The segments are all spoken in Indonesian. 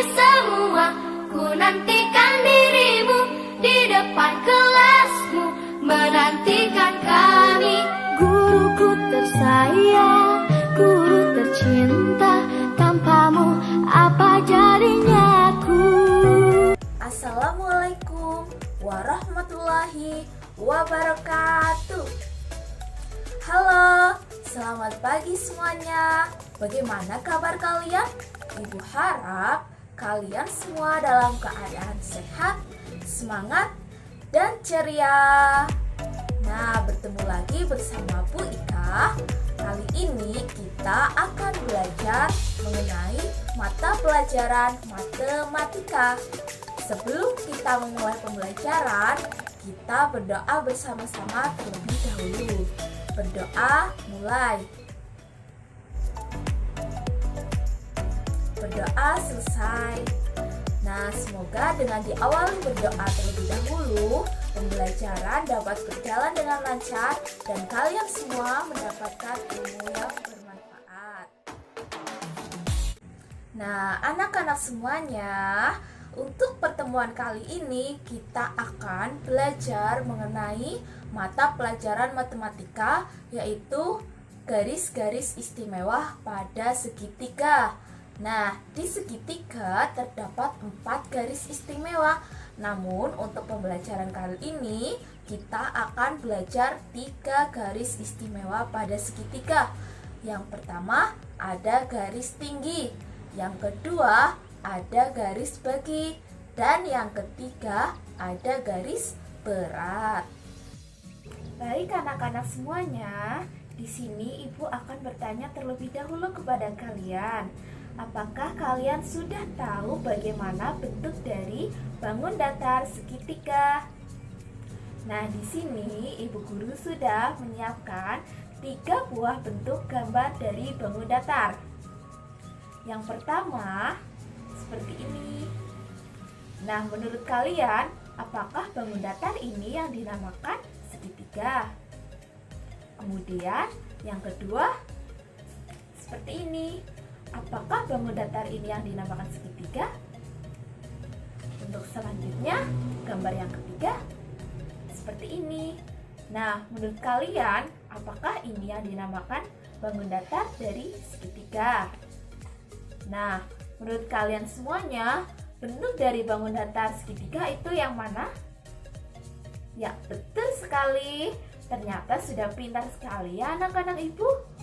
semua. Ku nantikan dirimu di depan kelasmu, menantikan kami. Guruku tersayang, guru tercinta, tanpamu apa jadinya aku. Assalamualaikum warahmatullahi wabarakatuh. Halo, selamat pagi semuanya. Bagaimana kabar kalian? Ibu harap kalian semua dalam keadaan sehat, semangat, dan ceria. Nah, bertemu lagi bersama Bu Ika. Kali ini kita akan belajar mengenai mata pelajaran matematika. Sebelum kita memulai pembelajaran, kita berdoa bersama-sama terlebih dahulu. Berdoa mulai. Berdoa selesai. Nah, semoga dengan diawali berdoa terlebih dahulu, pembelajaran dapat berjalan dengan lancar dan kalian semua mendapatkan ilmu yang bermanfaat. Nah, anak-anak semuanya, untuk pertemuan kali ini kita akan belajar mengenai mata pelajaran matematika, yaitu garis-garis istimewa pada segitiga. Nah, di segitiga terdapat 4 garis istimewa. Namun, untuk pembelajaran kali ini kita akan belajar 3 garis istimewa pada segitiga. Yang pertama ada garis tinggi, yang kedua ada garis bagi, dan yang ketiga ada garis berat. Baik anak-anak semuanya, di sini Ibu akan bertanya terlebih dahulu kepada kalian. Apakah kalian sudah tahu bagaimana bentuk dari bangun datar segitiga? Nah, di sini Ibu Guru sudah menyiapkan 3 buah bentuk gambar dari bangun datar. Yang pertama seperti ini. Nah, menurut kalian, apakah bangun datar ini yang dinamakan segitiga? Kemudian, yang kedua seperti ini. Apakah bangun datar ini yang dinamakan segitiga? Untuk selanjutnya, gambar yang ketiga seperti ini. Nah, menurut kalian, apakah ini yang dinamakan bangun datar dari segitiga? Nah, menurut kalian semuanya, bentuk dari bangun datar segitiga itu yang mana? Ya, betul sekali. Ternyata sudah pintar sekali ya anak-anak Ibu.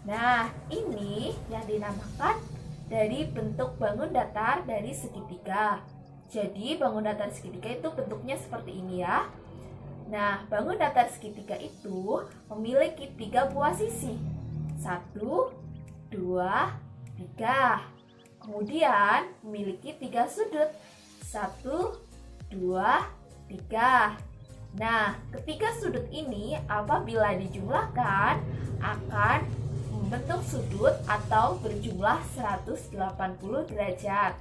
Nah, ini yang dinamakan dari bentuk bangun datar dari segitiga. Jadi, bangun datar segitiga itu bentuknya seperti ini ya. Nah, bangun datar segitiga itu memiliki 3 buah sisi. 1, 2, 3. Kemudian memiliki 3 sudut. 1, 2, 3. Nah, ketiga sudut ini apabila dijumlahkan akan membentuk sudut atau berjumlah 180 derajat.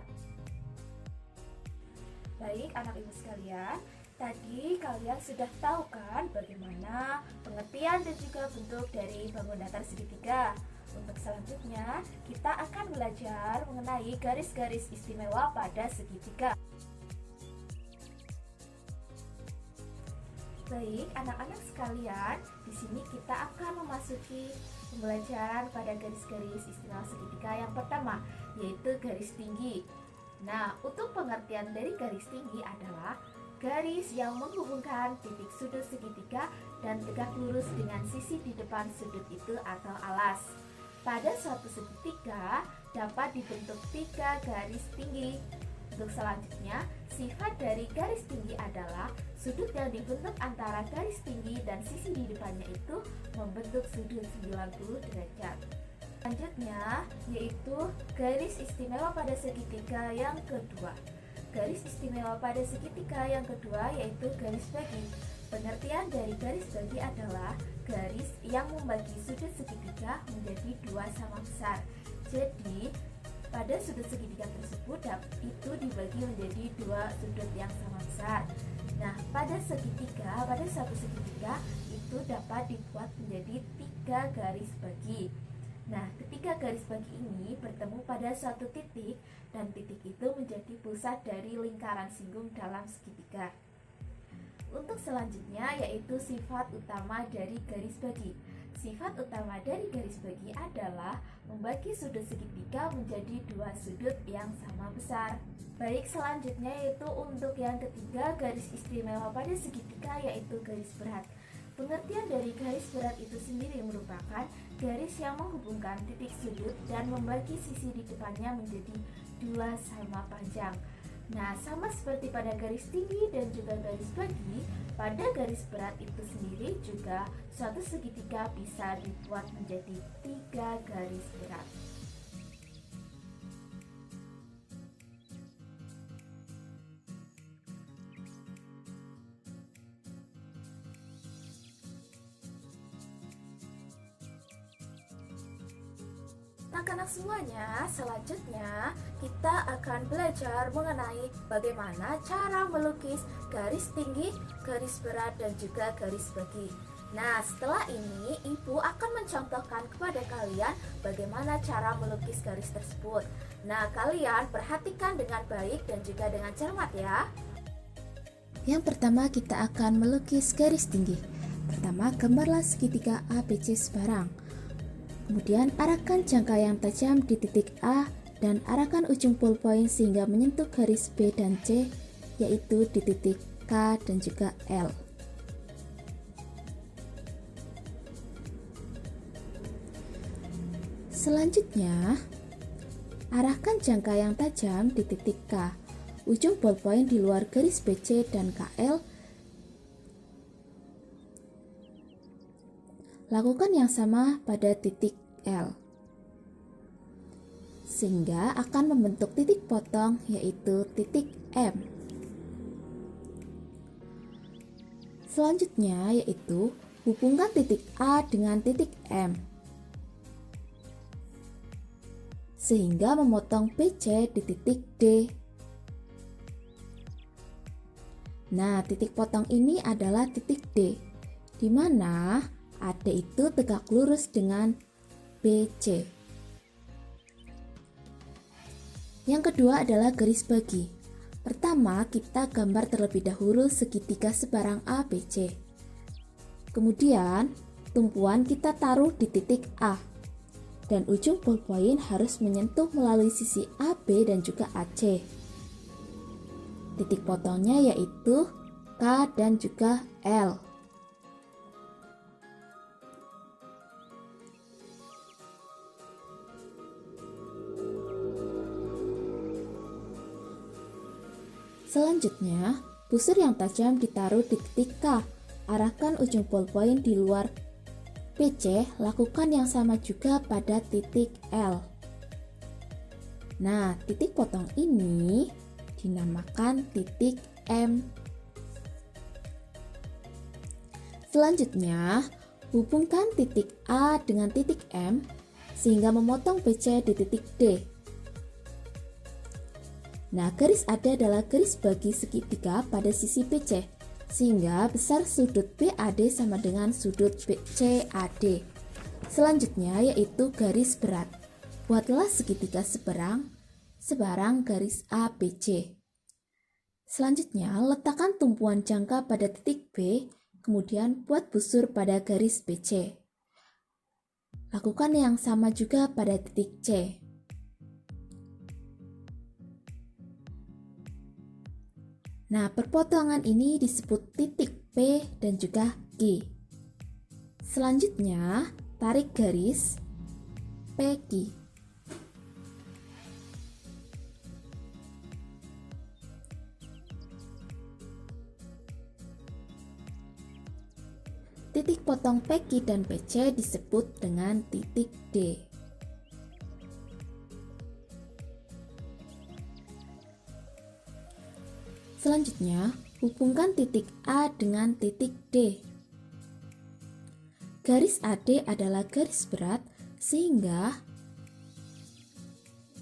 Baik anak ibu sekalian, tadi kalian sudah tahu kan bagaimana pengertian dan juga bentuk dari bangun datar segitiga. Untuk selanjutnya, kita akan belajar mengenai garis-garis istimewa pada segitiga. Baik, anak-anak sekalian, di sini kita akan memasuki pembelajaran pada garis-garis istimewa segitiga yang pertama, yaitu garis tinggi. Nah, untuk pengertian dari garis tinggi adalah garis yang menghubungkan titik sudut segitiga dan tegak lurus dengan sisi di depan sudut itu atau alas. Pada suatu segitiga dapat dibentuk 3 garis tinggi. Untuk selanjutnya, sifat dari garis tinggi adalah sudut yang dibentuk antara garis tinggi dan sisi di depannya itu membentuk sudut 90 derajat. Selanjutnya, yaitu garis istimewa pada segitiga yang kedua. Garis istimewa pada segitiga yang kedua yaitu garis bagi. Pengertian dari garis bagi adalah garis yang membagi sudut segitiga menjadi 2 sama besar. Jadi, pada sudut segitiga tersebut itu dibagi menjadi 2 sudut yang sama besar. Nah, pada satu segitiga itu dapat dibuat menjadi 3 garis bagi. Nah, ketika garis bagi ini bertemu pada suatu titik dan titik itu menjadi pusat dari lingkaran singgung dalam segitiga. Untuk selanjutnya yaitu sifat utama dari garis bagi. Sifat utama dari garis bagi adalah membagi sudut segitiga menjadi dua sudut yang sama besar. Baik, selanjutnya yaitu untuk yang ketiga garis istimewa pada segitiga yaitu garis berat. Pengertian dari garis berat itu sendiri merupakan garis yang menghubungkan titik sudut dan membagi sisi di depannya menjadi dua sama panjang. Nah, sama seperti pada garis tinggi dan juga garis bagi, pada garis berat itu sendiri juga suatu segitiga bisa dibuat menjadi 3 garis berat. Anak-anak semuanya, selanjutnya kita akan belajar mengenai bagaimana cara melukis garis tinggi, garis berat, dan juga garis bagi. Nah, setelah ini Ibu akan mencontohkan kepada kalian bagaimana cara melukis garis tersebut. Nah, kalian perhatikan dengan baik dan juga dengan cermat ya. Yang pertama kita akan melukis garis tinggi. Pertama, gambarlah segitiga ABC sebarang. Kemudian arahkan jangka yang tajam di titik A dan arahkan ujung ballpoint sehingga menyentuh garis B dan C, yaitu di titik K dan juga L. Selanjutnya, arahkan jangka yang tajam di titik K, ujung ballpoint di luar garis BC dan KL. Lakukan yang sama pada titik L, sehingga akan membentuk titik potong yaitu titik M. Selanjutnya yaitu hubungkan titik A dengan titik M, sehingga memotong BC di titik D. Nah, titik potong ini adalah titik D, di mana AD itu tegak lurus dengan BC. Yang kedua adalah garis bagi. Pertama, kita gambar terlebih dahulu segitiga sebarang ABC. Kemudian, tumpuan kita taruh di titik A. Dan ujung ballpoint harus menyentuh melalui sisi AB dan juga AC. Titik potongnya yaitu K dan juga L. Selanjutnya, busur yang tajam ditaruh di titik K. Arahkan ujung ballpoint di luar PC, lakukan yang sama juga pada titik L. Nah, titik potong ini dinamakan titik M. Selanjutnya, hubungkan titik A dengan titik M sehingga memotong BC di titik D. Nah, garis AD adalah garis bagi segitiga pada sisi BC, sehingga besar sudut BAD sama dengan sudut CAD. Selanjutnya yaitu garis berat. Buatlah segitiga sebarang garis ABC. Selanjutnya, letakkan tumpuan jangka pada titik B, kemudian buat busur pada garis BC. Lakukan yang sama juga pada titik C. Nah, perpotongan ini disebut titik P dan juga Q. Selanjutnya, tarik garis PQ. Titik potong PQ dan PC disebut dengan titik D. Selanjutnya, hubungkan titik A dengan titik D. Garis AD adalah garis berat, sehingga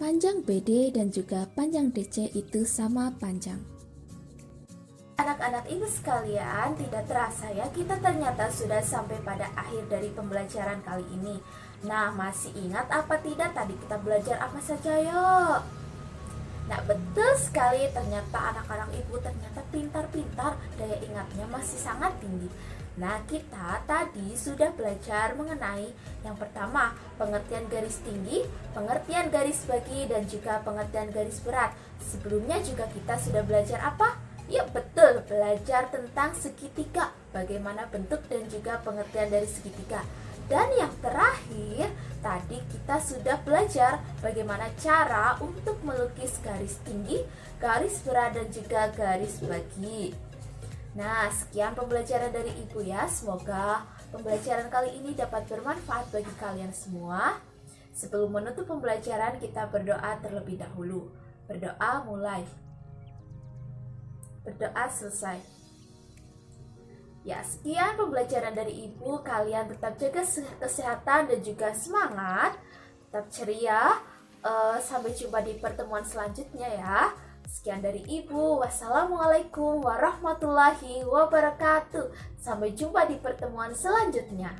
panjang BD dan juga panjang DC itu sama panjang. Anak-anak ibu sekalian, tidak terasa ya kita ternyata sudah sampai pada akhir dari pembelajaran kali ini. Nah, masih ingat apa tidak tadi kita belajar apa saja yuk? Nah, betul sekali, ternyata anak-anak ibu ternyata pintar-pintar, daya ingatnya masih sangat tinggi. Nah, kita tadi sudah belajar mengenai yang pertama, pengertian garis tinggi, pengertian garis bagi, dan juga pengertian garis berat. Sebelumnya juga kita sudah belajar apa? Ya betul, belajar tentang segitiga, bagaimana bentuk dan juga pengertian dari segitiga. Dan yang terakhir, tadi kita sudah belajar bagaimana cara untuk melukis garis tinggi, garis berat, dan juga garis bagi. Nah, sekian pembelajaran dari Ibu ya. Semoga pembelajaran kali ini dapat bermanfaat bagi kalian semua. Sebelum menutup pembelajaran, kita berdoa terlebih dahulu. Berdoa mulai. Berdoa selesai. Ya, sekian pembelajaran dari Ibu. Kalian tetap jaga kesehatan dan juga semangat. Tetap ceria. Sampai jumpa di pertemuan selanjutnya ya. Sekian dari Ibu. Wassalamualaikum warahmatullahi wabarakatuh. Sampai jumpa di pertemuan selanjutnya.